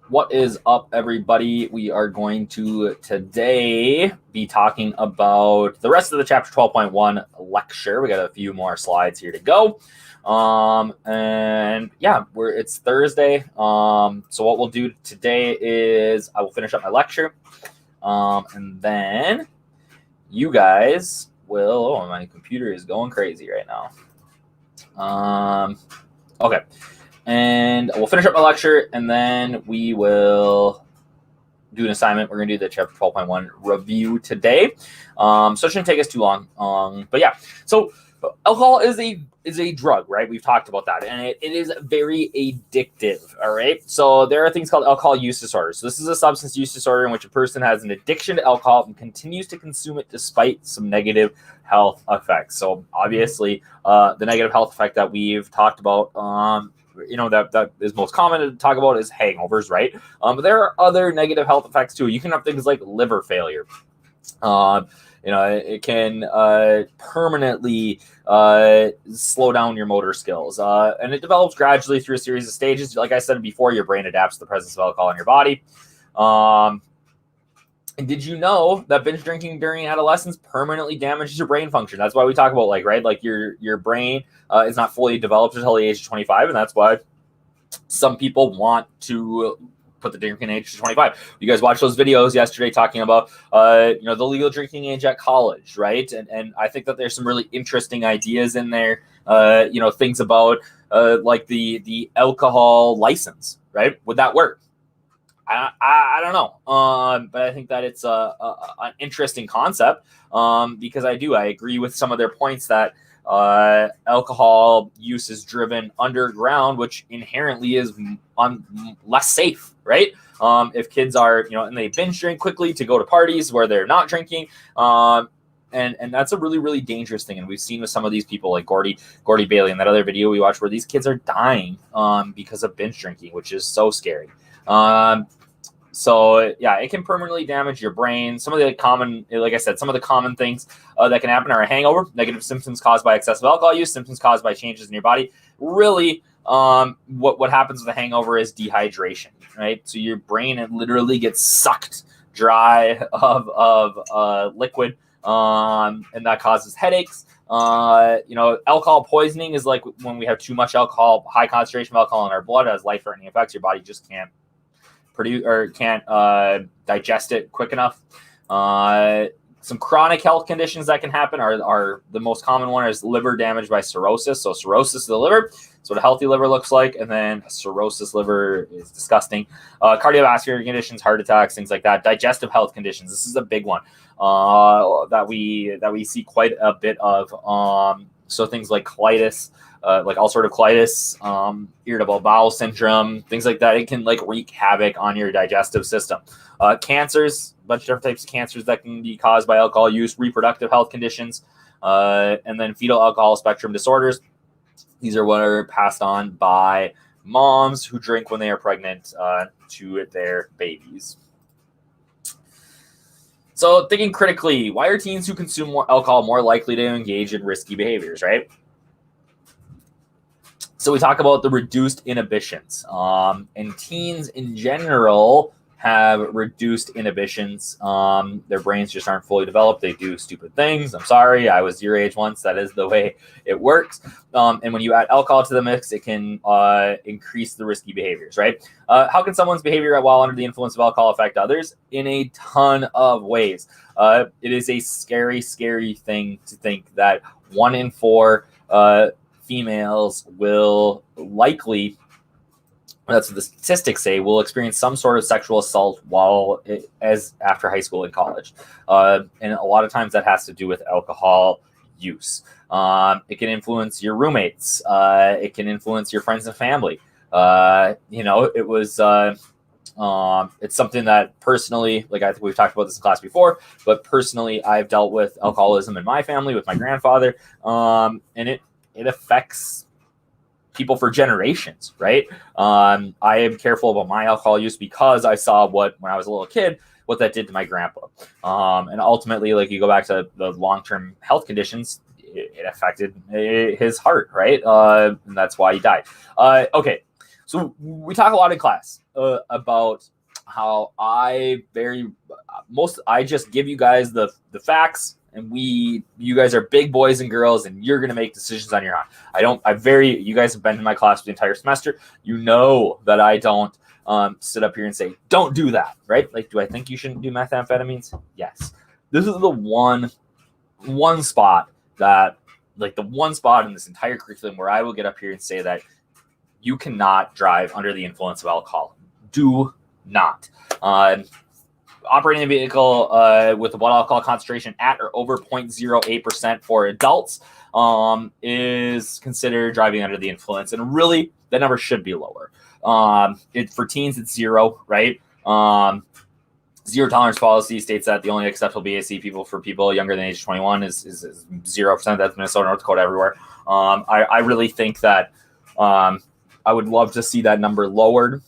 What is up, everybody? We are going to today be talking about the rest of the chapter 12.1 lecture. We got a few more slides here to go. And yeah, it's Thursday. So what we'll do today is I will finish up my lecture. And then you guys will, my computer is going crazy right now. Okay. And we'll finish up my lecture, and then we will do an assignment. We're going to do the chapter 12.1 review today. So it shouldn't take us too long. But yeah, so alcohol is a drug, right? We've talked about that, and it is very addictive, all right? So there are things called alcohol use disorders. So this is a substance use disorder in which a person has an addiction to alcohol and continues to consume it despite some negative health effects. So obviously, the negative health effect that we've talked about, that is most common to talk about is hangovers, right? But there are other negative health effects too. You can have things like liver failure. It can permanently slow down your motor skills. And it develops gradually through a series of stages. Like I said before, your brain adapts to the presence of alcohol in your body. And did you know that binge drinking during adolescence permanently damages your brain function? That's why we talk about your brain is not fully developed until the age of 25, and that's why some people want to put the drinking age to 25. You guys watched those videos yesterday talking about the legal drinking age at college, right? And I think that there's some really interesting ideas in there. Things about like the alcohol license, right? Would that work? I don't know, but I think that it's an interesting concept because I agree with some of their points that alcohol use is driven underground, which inherently is less safe, right? If kids are, and they binge drink quickly to go to parties where they're not drinking, and that's a really, really dangerous thing. And we've seen with some of these people like Gordy Bailey in that other video we watched where these kids are dying because of binge drinking, which is so scary. So yeah, it can permanently damage your brain. Some of the common things that can happen are a hangover, negative symptoms caused by excessive alcohol use, symptoms caused by changes in your body. Really, what happens with a hangover is dehydration, right? So your brain, it literally gets sucked dry of liquid, and that causes headaches. Alcohol poisoning is like when we have too much alcohol, high concentration of alcohol in our blood, has life-threatening effects. Your body just can't produce or can't digest it quick enough. Some chronic health conditions that can happen are the most common one is liver damage by cirrhosis. So cirrhosis of the liver, that's what a healthy liver looks like, and then cirrhosis liver is disgusting. Cardiovascular conditions, heart attacks, things like that. Digestive health conditions, this is a big one that we see quite a bit of. So things like colitis, like ulcerative colitis, irritable bowel syndrome, things like that. It can wreak havoc on your digestive system. Cancers, a bunch of different types of cancers that can be caused by alcohol use, reproductive health conditions, and then fetal alcohol spectrum disorders. These are what are passed on by moms who drink when they are pregnant to their babies. So thinking critically, why are teens who consume more alcohol more likely to engage in risky behaviors, right? So we talk about the reduced inhibitions. And teens in general have reduced inhibitions. Their brains just aren't fully developed. They do stupid things. I'm sorry, I was your age once. That is the way it works. And when you add alcohol to the mix, it can increase the risky behaviors, right? How can someone's behavior while under the influence of alcohol affect others? In a ton of ways. It is a scary, scary thing to think that 1 in 4 females will likely, that's what the statistics say, will experience some sort of sexual assault after high school and college. And a lot of times that has to do with alcohol use. It can influence your roommates. It can influence your friends and family. It's something that personally, I think we've talked about this in class before, but personally I've dealt with alcoholism in my family with my grandfather. And it affects people for generations, right? I am careful about my alcohol use because I saw when I was a little kid, what that did to my grandpa. And ultimately, you go back to the long-term health conditions, it affected his heart, right? And that's why he died. Okay. So we talk a lot in class about how I just give you guys the facts, and you guys are big boys and girls, and you're gonna make decisions on your own. You guys have been in my class the entire semester. You know that I don't sit up here and say, don't do that, right? Like, do I think you shouldn't do methamphetamines? Yes. This is the one spot that, like, the one spot in this entire curriculum where I will get up here and say that you cannot drive under the influence of alcohol. Do not. Operating a vehicle with a blood alcohol concentration at or over 0.08% for adults is considered driving under the influence. And really, that number should be lower. For teens, it's 0, right? Zero tolerance policy states that the only acceptable BAC for people younger than age 21 is 0%. That's Minnesota, North Dakota, everywhere. I really think that I would love to see that number lowered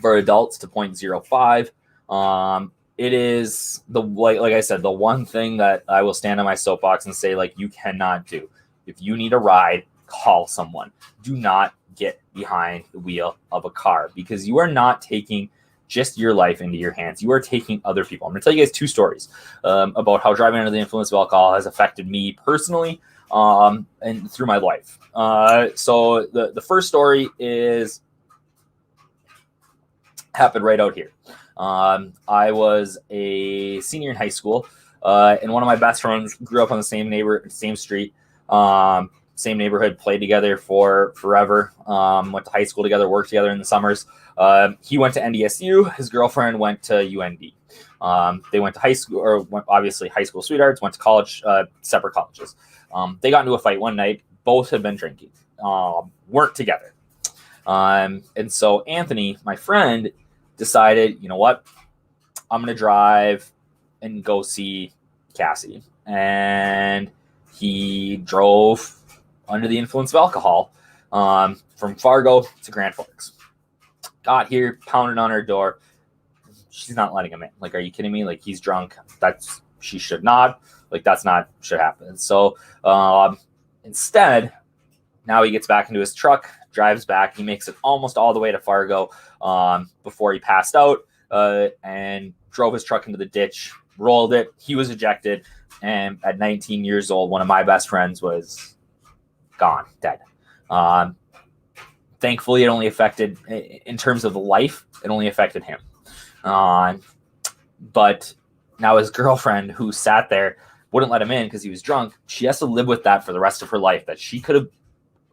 for adults to 0.05. It is like I said, the one thing that I will stand on my soapbox and say, like, you cannot do. If you need a ride, call someone. Do not get behind the wheel of a car, because you are not taking just your life into your hands. You are taking other people. I'm going to tell you guys 2 stories about how driving under the influence of alcohol has affected me personally and through my life. So the first story happened right out here. I was a senior in high school, and one of my best friends grew up on the same street, same neighborhood, played together for forever, went to high school together, worked together in the summers. He went to NDSU. His girlfriend went to UND. They went to high school, or obviously high school sweethearts, went to college, separate colleges. They got into a fight one night. Both had been drinking, weren't together. And so Anthony, my friend, decided, you know what, I'm going to drive and go see Cassie. And he drove under the influence of alcohol from Fargo to Grand Forks. Got here, pounded on her door. She's not letting him in. Like, are you kidding me? Like, he's drunk. She should not. Like, should happen. So instead, now he gets back into his truck, drives back. He makes it almost all the way to Fargo before he passed out and drove his truck into the ditch, rolled it. He was ejected. And at 19 years old, one of my best friends was gone, dead. Thankfully, it only affected, in terms of life, it only affected him. But now his girlfriend, who sat there, wouldn't let him in because he was drunk. She has to live with that for the rest of her life, that she could have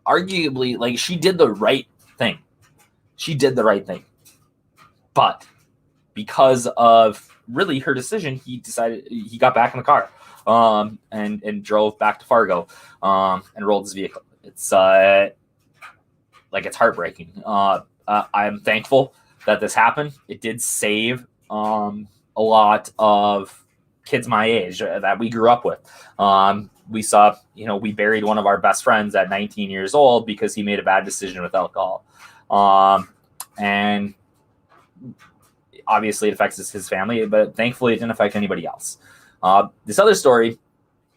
arguably, like, she did the right thing. She did the right thing. But because of really her decision, he got back in the car and drove back to Fargo and rolled his vehicle. It's it's heartbreaking. I'm thankful that this happened. It did save a lot of kids my age that we grew up with. We saw, we buried one of our best friends at 19 years old because he made a bad decision with alcohol. And obviously it affects his family, but thankfully it didn't affect anybody else. This other story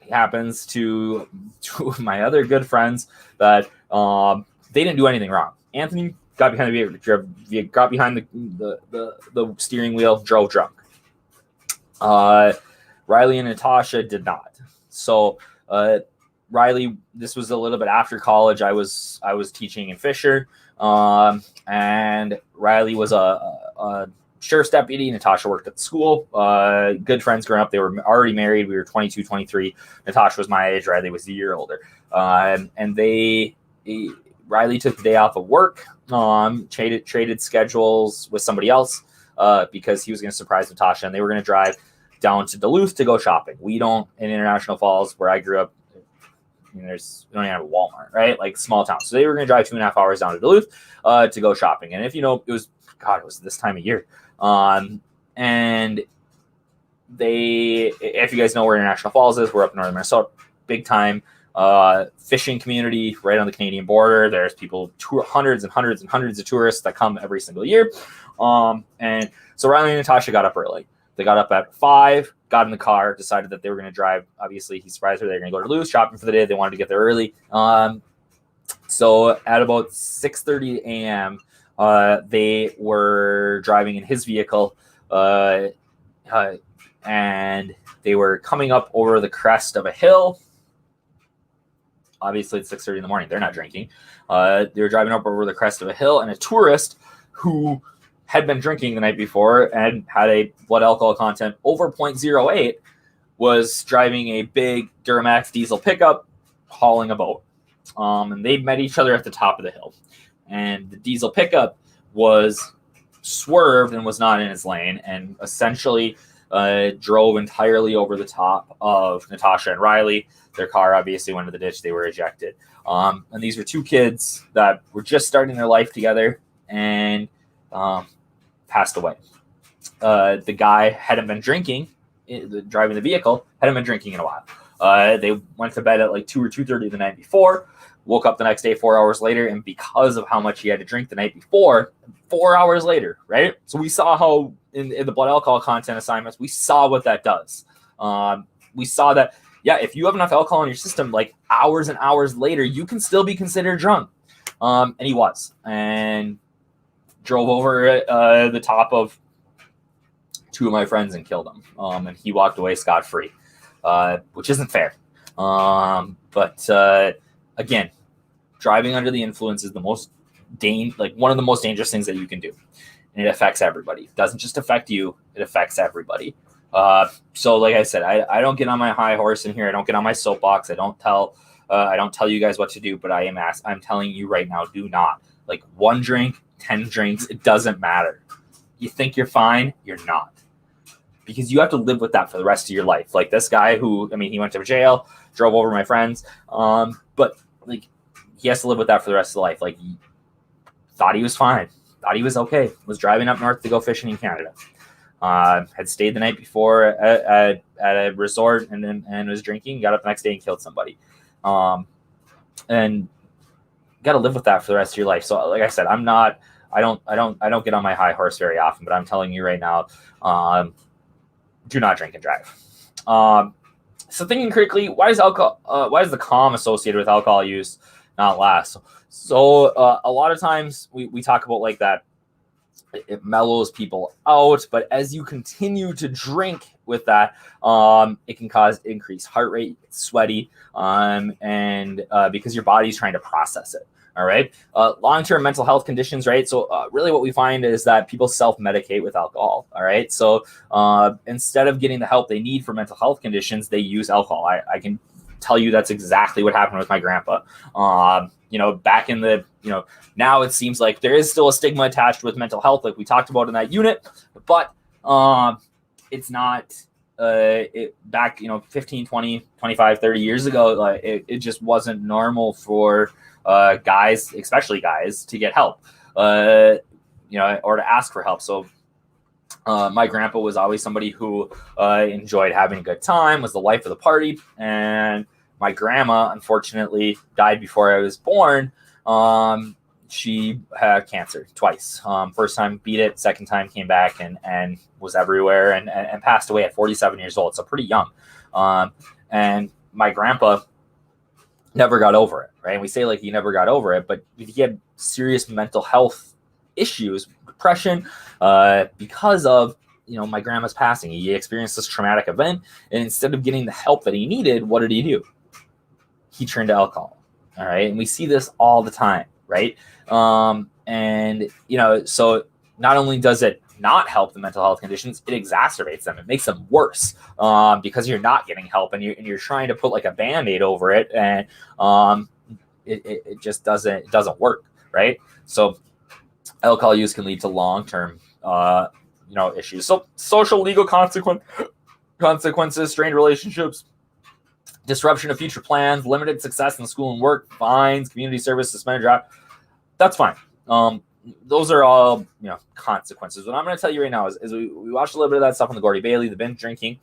happens to two of my other good friends that they didn't do anything wrong. Anthony got behind the steering wheel, drove drunk. Riley and Natasha did not. So Riley, this was a little bit after college. I was teaching in Fisher, and Riley was a sheriff's deputy. Natasha worked at the school. Good friends growing up. They were already married. We were 22, 23. Natasha was my age. Riley was a year older. And Riley took the day off of work, traded schedules with somebody else because he was going to surprise Natasha, and they were going to drive down to Duluth to go shopping. We don't, in International Falls, where I grew up, we don't even have a Walmart, right? Like, small town. So they were going to drive 2.5 hours down to Duluth to go shopping. And if it was this time of year. And if you guys know where International Falls is, we're up in northern Minnesota, big time fishing community right on the Canadian border. There's people, hundreds and hundreds and hundreds of tourists that come every single year. And so Riley and Natasha got up early. They got up at 5, got in the car, decided that they were going to drive. Obviously, he surprised her. They were going to go to Duluth shopping for the day. They wanted to get there early. So at about 6:30 a.m., They were driving in his vehicle, and they were coming up over the crest of a hill. Obviously, it's 6:30 in the morning. They're not drinking. They were driving up over the crest of a hill, and a tourist who had been drinking the night before and had a blood alcohol content over 0.08 was driving a big Duramax diesel pickup hauling a boat. And they met each other at the top of the hill. And the diesel pickup was swerved and was not in his lane and essentially drove entirely over the top of Natasha and Riley. Their car obviously went into the ditch. They were ejected. And these were two kids that were just starting their life together and passed away. The guy hadn't been drinking, driving the vehicle, hadn't been drinking in a while. They went to bed at like 2 or 2:30 the night before, woke up the next day 4 hours later, and because of how much he had to drink the night before, 4 hours later, right? So we saw how in the blood alcohol content assignments, we saw what that does. We saw that, yeah, if you have enough alcohol in your system, like hours and hours later, you can still be considered drunk. And he was, and drove over the top of two of my friends and killed them. And he walked away scot-free, which isn't fair. But again, driving under the influence is the most one of the most dangerous things that you can do. And it affects everybody. It doesn't just affect you, it affects everybody. So like I said, I don't get on my high horse in here. I don't get on my soapbox. I don't tell you guys what to do, but I'm telling you right now, do not. Like 1 drink, 10 drinks, it doesn't matter. You think you're fine, you're not. Because you have to live with that for the rest of your life. Like this guy who, he went to jail, drove over my friends, but like he has to live with that for the rest of the life. Like he thought he was fine, thought he was okay, was driving up north to go fishing in Canada. Had stayed the night before at a resort and was drinking, got up the next day and killed somebody. And got to live with that for the rest of your life. So like I said, I don't get on my high horse very often, but I'm telling you right now, do not drink and drive. So thinking critically, why is the calm associated with alcohol use not last? So a lot of times we talk about like that it mellows people out, but as you continue to drink with that, it can cause increased heart rate, sweaty, and because your body's trying to process it. All right. Long-term mental health conditions, right? So really what we find is that people self-medicate with alcohol. All right. So instead of getting the help they need for mental health conditions, they use alcohol. I can tell you that's exactly what happened with my grandpa. Back in the, now it seems like there is still a stigma attached with mental health, like we talked about in that unit, but it's not back, 15, 20, 25, 30 years ago, like it just wasn't normal for guys, especially guys, to get help, or to ask for help. So my grandpa was always somebody who enjoyed having a good time, was the life of the party. And my grandma, unfortunately, died before I was born. She had cancer twice. First time beat it, second time came back and was everywhere and passed away at 47 years old. So pretty young. And my grandpa never got over it, right? And we say like he never got over it, but he had serious mental health issues, depression, because of, my grandma's passing. He experienced this traumatic event, and instead of getting the help that he needed, what did he do? He turned to alcohol. All right. And we see this all the time, right? So not only does it not help the mental health conditions, it exacerbates them. It makes them worse because you're not getting help and you're trying to put like a Band-Aid over it, and it just doesn't work, right? So alcohol use can lead to long-term issues. So social, legal consequences, strained relationships, disruption of future plans, limited success in school and work, fines, community service, suspended job. That's fine. Those are all consequences. What I'm going to tell you right now is we watched a little bit of that stuff on the Gordy Bailey, the binge drinking.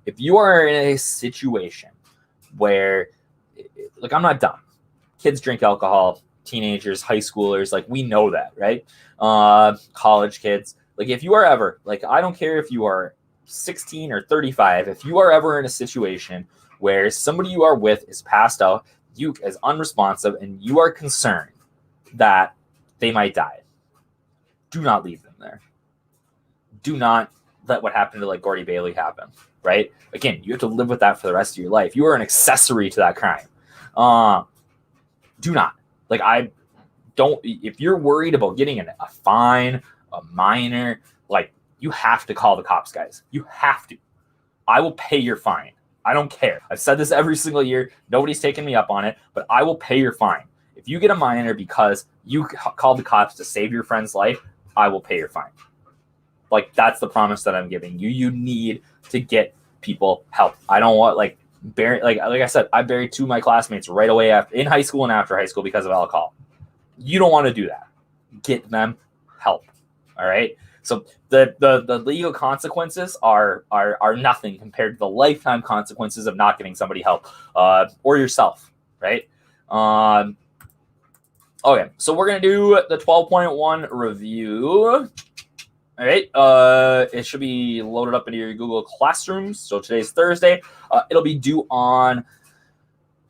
If you are in a situation where, like, I'm not dumb, kids drink alcohol, teenagers, high schoolers, like we know that, right? College kids, like if you are ever, like I don't care if you are 16 or 35, if you are ever in a situation where somebody you are with is passed out, you is unresponsive, and you are concerned that they might die, do not leave them there. Do not let what happened to like Gordy Bailey happen, right? Again, you have to live with that for the rest of your life. You are an accessory to that crime. Do not. Like, I don't, if you're worried about getting a fine, a minor, like, you have to call the cops, guys. You have to. I will pay your fine. I don't care. I've said this every single year. Nobody's taken me up on it, but I will pay your fine. If you get a minor because you called the cops to save your friend's life, I will pay your fine. Like, that's the promise that I'm giving you. You need to get people help. I don't want, like I said, I buried 2 of my classmates right away in high school and after high school because of alcohol. You don't want to do that. Get them help. All right. So the legal consequences are nothing compared to the lifetime consequences of not getting somebody help, or yourself. Right. Okay. So we're gonna do the 12.1 review. All right. It should be loaded up into your Google Classrooms. So today's Thursday. It'll be due on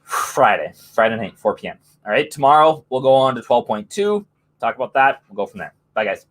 Friday night, 4 p.m. All right. Tomorrow we'll go on to 12.2. Talk about that. We'll go from there. Bye, guys.